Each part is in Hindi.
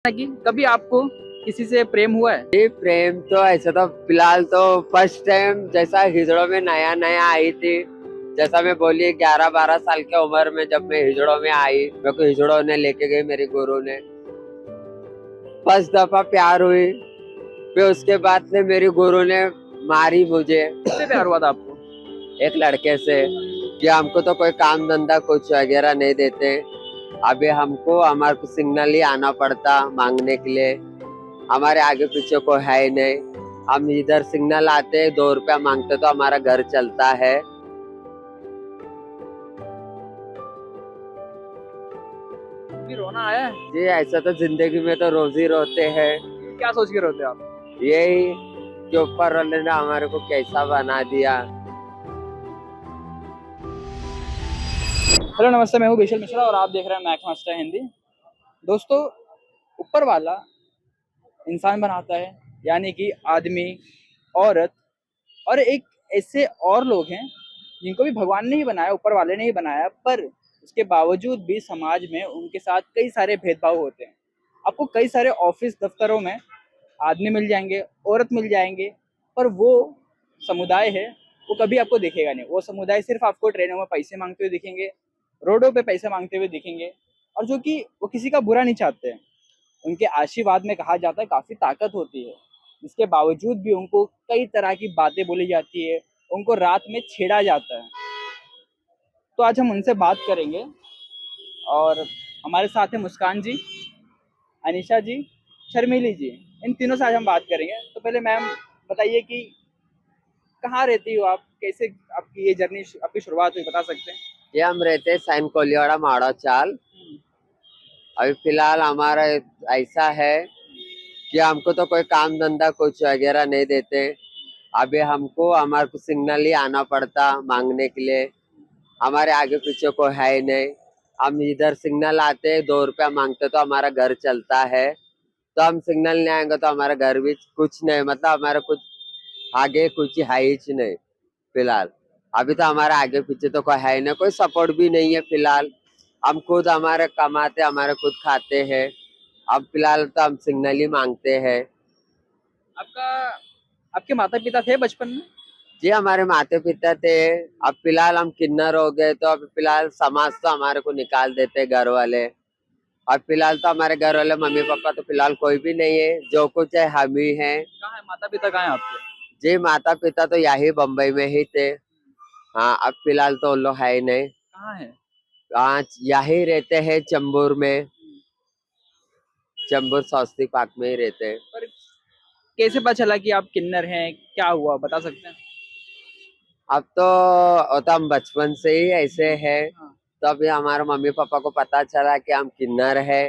कि कभी आपको किसी से प्रेम हुआ है? जी, प्रेम तो ऐसा तो फिलहाल तो फर्स्ट टाइम जैसा हिजड़ों में नया नया आई थी। जैसा मैं बोली 11-12 साल की उम्र में जब मैं हिजड़ों में आई, मेरे को हिजड़ों ने लेके गई, मेरी गुरु ने। फर्स्ट दफा प्यार हुई। फिर उसके बाद से मेरी गुरु ने मारी मुझे। किससे प्यार हुआ था आपको? एक लड़के से कि हमको तो कोई काम धंधा कुछ वगैरह नहीं देते। अभी हमको हमारे को सिग्नल ही आना पड़ता मांगने के लिए। हमारे आगे पीछे कोई है ही नहीं। हम इधर सिग्नल आते 2 रुपया मांगते तो हमारा घर चलता है। कभी रोना आया है? जी, ऐसा तो जिंदगी में तो रोज ही रोते हैं। क्या सोच के रोते हो आप? यही कि ऊपर वाले ने हमारे को कैसा बना दिया। हेलो नमस्ते, मैं हूँ विशल मिश्रा और आप देख रहे हैं मैक्स मास्टर हिंदी। दोस्तों, ऊपर वाला इंसान बनाता है, यानी कि आदमी, औरत और एक ऐसे और लोग हैं जिनको भी भगवान ने ही बनाया, ऊपर वाले ने ही बनाया, पर उसके बावजूद भी समाज में उनके साथ कई सारे भेदभाव होते हैं। आपको कई सारे ऑफिस दफ्तरों में आदमी मिल जाएंगे, औरत मिल जाएंगे, पर वो समुदाय है वो कभी आपको दिखेगा नहीं। वो समुदाय सिर्फ आपको ट्रेनों में पैसे मांगते हुए दिखेंगे, रोडों पे पैसे मांगते हुए दिखेंगे, और जो कि वो किसी का बुरा नहीं चाहते हैं। उनके आशीर्वाद में कहा जाता है काफी ताकत होती है, इसके बावजूद भी उनको कई तरह की बातें बोली जाती है, उनको रात में छेड़ा जाता है। तो आज हम उनसे बात करेंगे और हमारे साथ हैं मुस्कान जी, अनिशा जी, शर्मिली जी। इन तीनों से आज हम बात करेंगे। तो पहले मैम बताइए कि कहाँ रहती हो आप, कैसे आपकी ये जर्नी, आपकी शुरुआत हुई, बता सकते हैं? ये हम रहते हैं सैन कोलिवाड़ा माड़ा चाल। अभी फिलहाल हमारा ऐसा है कि हमको तो कोई काम धंधा कुछ वगैरह नहीं देते। अभी हमको हमारे को सिग्नल ही आना पड़ता मांगने के लिए। हमारे आगे पीछे कोई है ही नहीं। हम इधर सिग्नल आते 2 रुपया मांगते तो हमारा घर चलता है। तो हम सिग्नल नहीं आएंगे तो हमारा घर भी कुछ नहीं, मतलब हमारा कुछ आगे कुछ है ही नहीं फिलहाल। अभी तो हमारे आगे पीछे तो कोई है ही नहीं, कोई सपोर्ट भी नहीं है फिलहाल। हम खुद हमारे कमाते, हमारे खुद खाते हैं। अब फिलहाल तो हम सिग्नल ही मांगते हैं। आपका आपके माता पिता थे बचपन में? जी, हमारे माता पिता थे। अब फिलहाल हम किन्नर हो गए तो अब फिलहाल समाज तो हमारे को निकाल देते घर वाले। अब फिलहाल तो हमारे घर वाले मम्मी पापा तो फिलहाल कोई भी नहीं है, जो कुछ है हम ही हैं। कहाँ है माता पिता, कहाँ है आपके? जी, माता पिता तो यही बम्बई में ही थे। हाँ, अब फिलहाल तो वो लोग है ही नहीं। कहाँ है? आज यही रहते हैं चंबूर में। चंबूर स्वास्थ्य पार्क में ही रहते हैं। पर कैसे पता चला कि आप किन्नर हैं, क्या हुआ बता सकते हैं? अब तो वो तो हम बचपन से ही ऐसे हैं। हाँ। तो अभी हमारे मम्मी पापा को पता चला कि हम किन्नर है,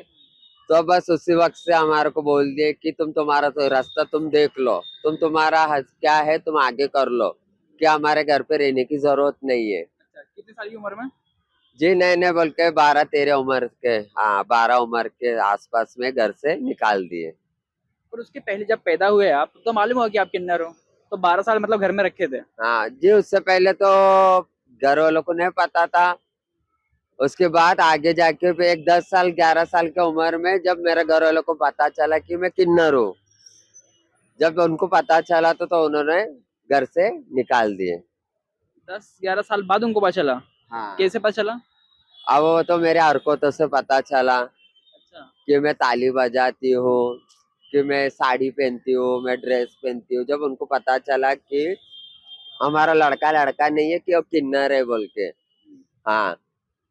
तो बस उसी वक्त से हमारे को बोल दिए कि तुम्हारा तो रास्ता तुम देख लो, तुम्हारा क्या है तुम आगे कर लो, कि हमारे घर पे रहने की जरूरत नहीं है। अच्छा, कितनी साल की उम्र में? जी, नए नए बोल के 12-13 उम्र के, हाँ 12 उम्र के आसपास में घर से निकाल दिए। और उसके पहले जब पैदा हुए आप तो मालूम हुआ कि आप किन्नर हो? तो 12 साल मतलब घर में रखे थे? हाँ जी, उससे पहले तो घर वालों को नहीं पता था। उसके बाद आगे जाके फिर एक 10 साल 11 साल की उम्र में जब मेरे घर वालों को पता चला कि मैं किन्नर हूँ, जब उनको पता चला तो उन्होंने घर से निकाल दिए। 10-11 साल बाद उनको पता चला? हाँ, कैसे पता चला? अब वो तो मेरे हरकतों से पता चला अच्छा। कि मैं ताली बजाती हूँ, कि मैं साड़ी पहनती हूँ, मैं ड्रेस पहनती हूँ। जब उनको पता चला कि हमारा लड़का लड़का नहीं है, कि वो किन्नर है बोल के। हाँ,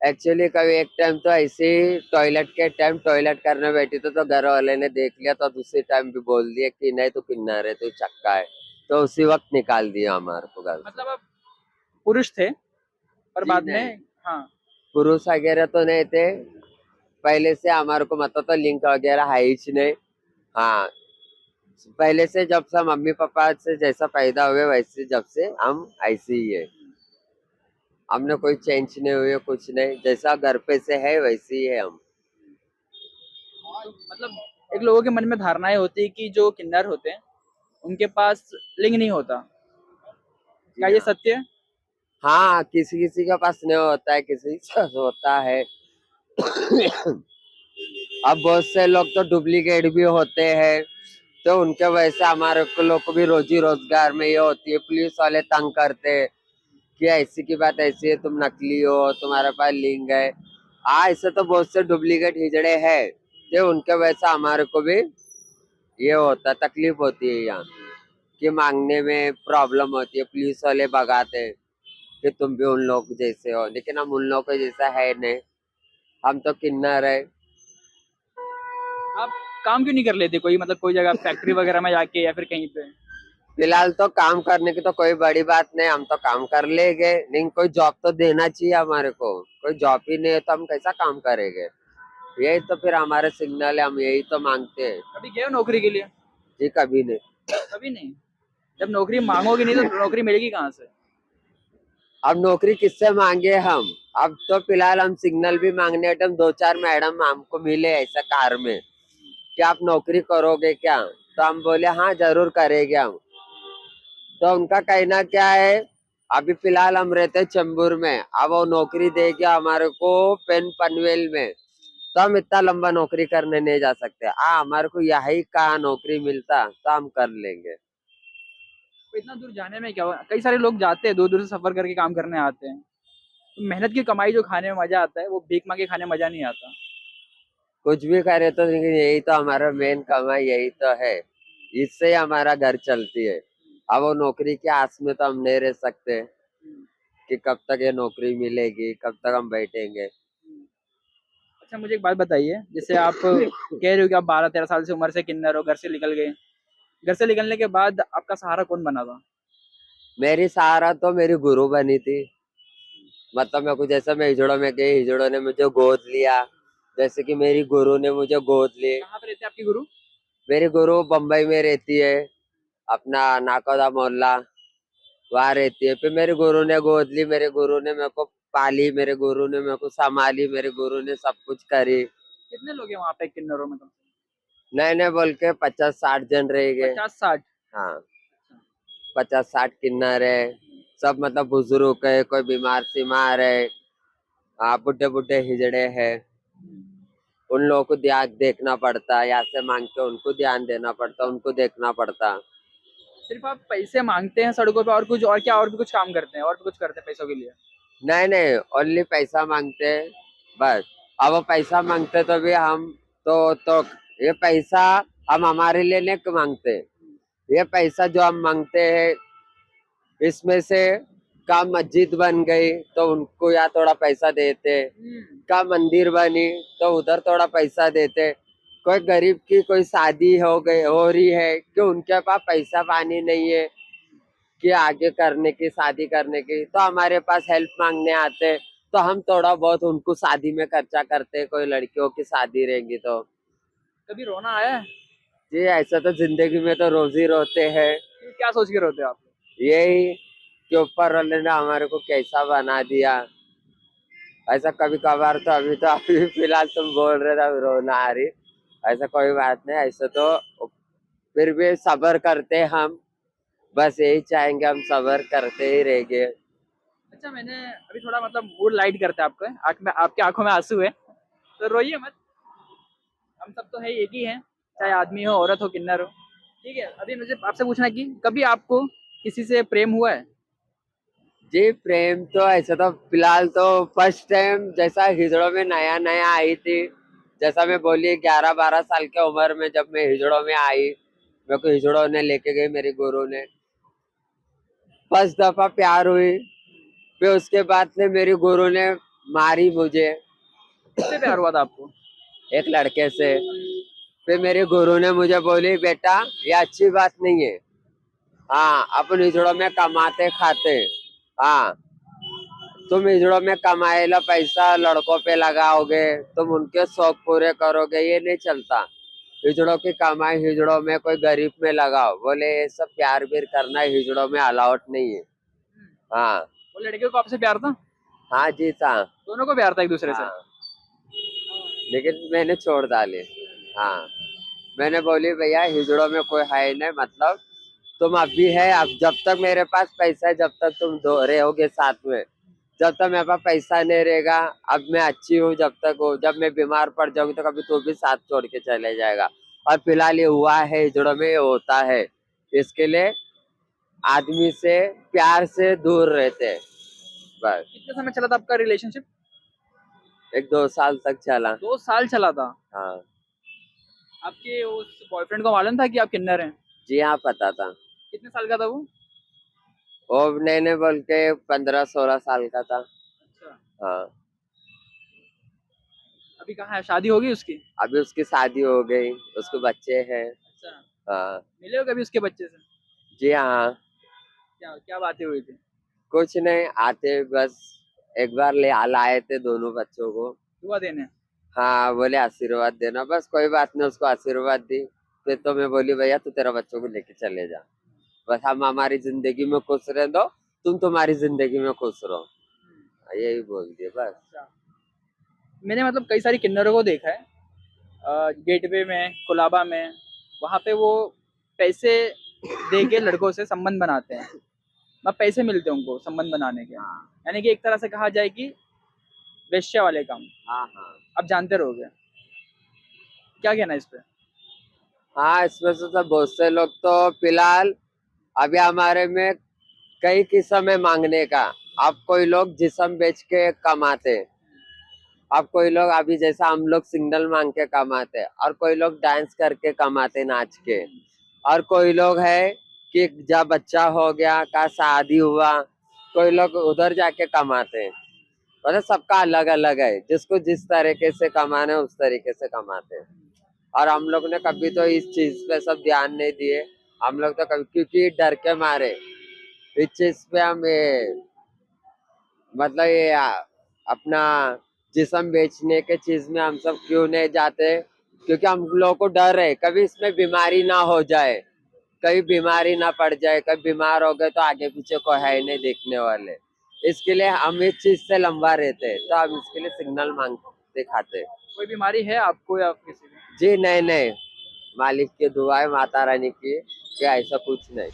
एक्चुअली कभी एक टाइम तो ऐसे ही टॉयलेट के टाइम टॉयलेट करने बैठी तो घर वाले ने देख लिया, तो दूसरे टाइम भी बोल दिया कि नहीं तू किन्नर है, तू चक्का है। तो उसी वक्त निकाल दिया हमारे को घर से। मतलब आप पुरुष थे पर जी बाद में? नहीं, हाँ। पुरुष वगैरह तो नहीं थे। पहले से हमारे को मतलब तो लिंक वगैरह है ही नहीं। हाँ, पहले से जब से मम्मी पापा से जैसा पैदा हुए वैसे जब से हम ऐसे ही है। हमने कोई चेंज नहीं हुए, कुछ नहीं, जैसा घर पे से है वैसे ही है हम। तो मतलब एक लोगों के मन में धारणाएं होती है कि जो किन्नर होते हैं उनके पास लिंग नहीं होता। क्या जी ये हाँ। सत्य है? हाँ, किसी किसी के पास नहीं होता है, किसी के पास होता है। अब बहुत से लोग तो डुप्लीकेट भी होते हैं, तो उनके वजह से हमारे को लोग को भी रोजी रोजगार में ये होती है, पुलिस वाले तंग करते हैं कि ऐसी की बात ऐसी है, तुम नकली हो, तुम्हारे पास लिंक है। हाँ, ऐसे तो बहुत से डुप्लीकेट हिजड़े हैं, तो उनके वजह से हमारे को भी ये होता है, तकलीफ होती है यहाँ कि मांगने में प्रॉब्लम होती है। पुलिस वाले भगाते हैं कि तुम भी उन लोग जैसे हो, लेकिन हम उन लोगों के जैसा है नहीं, हम तो किन्नर है। आप काम क्यों नहीं कर लेते कोई, मतलब कोई जगह फैक्ट्री वगैरह में जाके या फिर कहीं पे? फिलहाल तो काम करने की तो कोई बड़ी बात नहीं, हम तो काम कर लेंगे, लेकिन कोई जॉब तो देना चाहिए हमारे को। कोई जॉब ही नहीं है तो हम कैसा काम करेंगे? यही तो फिर हमारे सिग्नल है, हम यही तो मांगते हैं। कभी गए हो नौकरी के लिए? जी कभी नहीं। कभी नहीं। जब नौकरी मांगोगे नहीं तो नौकरी मिलेगी कहाँ से? अब नौकरी किससे मांगे हम? अब तो फिलहाल हम सिग्नल भी मांगने टाइम दो चार मैडम हमको मिले ऐसा कार में कि आप नौकरी करोगे क्या, तो हम बोले हाँ जरूर करेंगे हम। तो उनका कहना क्या है, अभी फिलहाल हम रहते हैं चेंबूर में, अब वो नौकरी देगी हमारे को पेन पनवेल में, तो हम इतना लंबा नौकरी करने नहीं जा सकते। हमारे को यही कहाँ नौकरी मिलता तो हम कर लेंगे। तो इतना दूर जाने में क्या हुआ, कई सारे लोग जाते हैं दूर दूर से सफर करके काम करने आते हैं, तो मेहनत की कमाई जो खाने में मजा आता है वो भीख मांगे खाने में मजा नहीं आता। कुछ भी करे तो, लेकिन यही तो हमारा मेन कमाई यही तो है, इससे ही हमारा घर चलती है। अब वो नौकरी की आस में तो हम नहीं रह सकते कि कब तक ये नौकरी मिलेगी, कब तक हम बैठेंगे। अच्छा मुझे एक बात बताइए, जैसे आप कह रहे हो कि आप 12-13 साल से उम्र से किन्नर हो, घर से निकल गए, घर से निकलने के बाद आपका सहारा कौन बना था? मेरी सहारा तो मेरी गुरु बनी थी। मतलब मैं कुछ ऐसा, मैं हिजड़ों में गई, हिजड़ों ने मुझे गोद लिया, जैसे कि मेरी गुरु ने मुझे गोद ली। कहाँ पे रहते हैं आपकी गुरु? मेरी गुरु बम्बई में रहती है, अपना नाकोदा मोहल्ला, वहाँ रहती है। फिर मेरे गुरु ने गोद ली, मेरे गुरु ने मेरे को पाली, मेरे गुरु ने मेरे को संभाली, मेरे गुरु ने सब कुछ करी। कितने लोग हैं वहाँ पे किन्नरों में? कम से नए नए बोल के 50-60 जन रह कम गए। 50-60? हाँ, 50-60 किन्नर है, सब मतलब बुजुर्ग है, कोई बीमार सीमार है, हाँ बुढ़े बुढ़े हिजड़े है। उन लोगों को ध्यान देखना पड़ता है, यहाँ से मांग के उनको ध्यान देना पड़ता, उनको देखना पड़ता। सिर्फ आप पैसे मांगते हैं सड़कों पे, और कुछ और क्या, और भी कुछ काम करते हैं, और भी कुछ करते हैं पैसों के लिए? नहीं नहीं, ओनली पैसा मांगते हैं बस। अब वो पैसा मांगते तो भी हम तो ये पैसा हम हमारे लिए नहीं मांगते। ये पैसा जो हम मांगते हैं, इसमें से का मस्जिद बन गई तो उनको यहाँ थोड़ा पैसा देते, का मंदिर बनी तो उधर थोड़ा पैसा देते। कोई गरीब की कोई शादी हो रही है कि उनके पास पैसा पानी नहीं है कि आगे करने की, शादी करने की, तो हमारे पास हेल्प मांगने आते, तो हम थोड़ा बहुत उनको शादी में खर्चा करते। कोई लड़कियों की शादी रहेंगी तो कभी रोना आया है? जी, ऐसा तो जिंदगी में तो रोज ही रोते हैं। कि क्या सोच के रोते हो आप? यही कि ऊपर वाले ने हमारे को कैसा बना दिया। ऐसा कभी कभार तो अभी फिलहाल तुम बोल रहे थे रोना आ रही, ऐसा कोई बात नहीं। ऐसा तो फिर भी सब्र करते हम, बस यही चाहेंगे, हम सब्र करते ही रहेंगे। अच्छा मैंने अभी थोड़ा मतलब मूड लाइट करते हैं आपको, आँख में, आपके आंखों में आंसू है तो रोइए मत, हम सब तो है एक ही हैं, चाहे आदमी हो औरत हो किन्नर हो। ठीक है, अभी मुझे आपसे पूछना है कि कभी आपको किसी से प्रेम हुआ है? जी प्रेम तो ऐसा तो फिलहाल तो फर्स्ट टाइम जैसा हिजड़ों में नया नया आई थी, जैसा मैं बोली 11-12 साल की उम्र में जब मैं हिजड़ों में आई, मेरे को हिजड़ों ने लेके गई, मेरी गुरु ने। फर्स्ट दफा प्यार हुई, फिर उसके बाद में मेरी गुरु ने मारी मुझे किससे प्यार हुआ था आपको? एक लड़के से। फिर मेरे गुरु ने मुझे बोली बेटा ये अच्छी बात नहीं है, हाँ अपन हिजड़ों में कमाते खाते, हाँ तुम हिजड़ों में कमाएला पैसा लड़कों पे लगाओगे, तुम उनके शौक पूरे करोगे, ये नहीं चलता। हिजड़ों की कमाई हिजड़ों में, कोई गरीब में लगाओ। बोले ये सब प्यार व्यार करना हिजड़ों में अलाउड नहीं है। हाँ। वो लड़के को आपसे प्यार था? हाँ जी था। दोनों को प्यार था एक दूसरे से? हाँ, लेकिन मैंने छोड़ डाले। हाँ, मैंने बोली भैया हिजड़ों में कोई है नहीं, मतलब तुम अभी है, अब जब तक मेरे पास पैसा है, जब तक तुम दो रहोगे साथ में, जब तक मेरे पास पैसा नहीं रहेगा, अब मैं अच्छी हूँ जब तक हूँ, जब मैं बीमार पड़ जाऊंगी तो कभी तू भी साथ छोड़ के चले जाएगा। और फिलहाल ये हुआ है, हिजड़ों में ये होता है, इसके लिए आदमी से प्यार से दूर रहते हैं, बस। कितने समय चला था आपका रिलेशनशिप? 1-2 साल तक चला। 2 साल चला था। हाँ आपके उस बॉयफ्रेंड को मालूम था कि आप किन्नर हैं? जी हाँ, पता था। कितने साल का था वो? वो नए बोल के 15-16 साल का था। अच्छा। हाँ, अभी कहाँ है, शादी होगी उसकी? अभी उसकी शादी हो गई, उसके बच्चे हैं। अच्छा। हाँ मिले हो कभी उसके बच्चे से? जी हाँ। क्या क्या बातें हुई थी? कुछ नहीं, आते बस एक बार लाए थे दोनों बच्चों को। दुआ देने? हाँ, बोले आशीर्वाद देना, बस कोई बात नहीं, उसको आशीर्वाद दी। फिर तो मैं बोली भैया तू तेरा बच्चों को लेके चले जा, बस हम हमारी जिंदगी में खुश रह दो, तुम तुम्हारी जिंदगी में खुश रहो, यही बोल दिए बस। अच्छा। मैंने मतलब कई सारी किन्नरों को देखा है, गेटवे में, कोलाबा में, वहाँ पे वो पैसे दे के लड़कों से संबंध बनाते हैं। मतलब पैसे मिलते हैं उनको संबंध बनाने के, यानी कि एक तरह से कहा जाए कि वेश्या वाले काम। हाँ हाँ। आप जानते रहोगे, क्या कहना है इस पे? हाँ, इसमें से तो बहुत से लोग तो फिलहाल अभी हमारे में कई किस्म है मांगने का। अब कोई लोग जिस्म बेच के कमाते, अब कोई लोग अभी जैसा हम लोग सिग्नल मांग के कमाते, और कोई लोग डांस करके कमाते नाच के, और कोई लोग है कि जब बच्चा हो गया का शादी हुआ, कोई लोग उधर जाके कमाते हैं। मतलब सबका अलग अलग है, जिसको जिस तरीके से कमाना है उस तरीके से कमाते हैं। और हम लोग ने कभी तो इस चीज पे सब ध्यान नहीं दिए, हम लोग तो कभी, क्योंकि डर के मारे इस चीज पे हम मतलब अपना जिस्म बेचने के चीज में हम सब क्यों नहीं जाते, क्योंकि हम लोगों को डर है कभी इसमें बीमारी ना हो जाए, कभी बीमारी ना पड़ जाए, कभी बीमार हो गए तो आगे पीछे कोई है नहीं देखने वाले। इसके लिए हम इस चीज से लंबा रहते हैं, तो हम इसके लिए सिग्नल मांगते खाते हैं। कोई बीमारी है आपको या किसी को? जी नहीं नहीं, मालिक की दुआ है, माता रानी की, कि ऐसा कुछ नहीं।